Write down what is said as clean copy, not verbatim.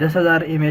10,000 mAh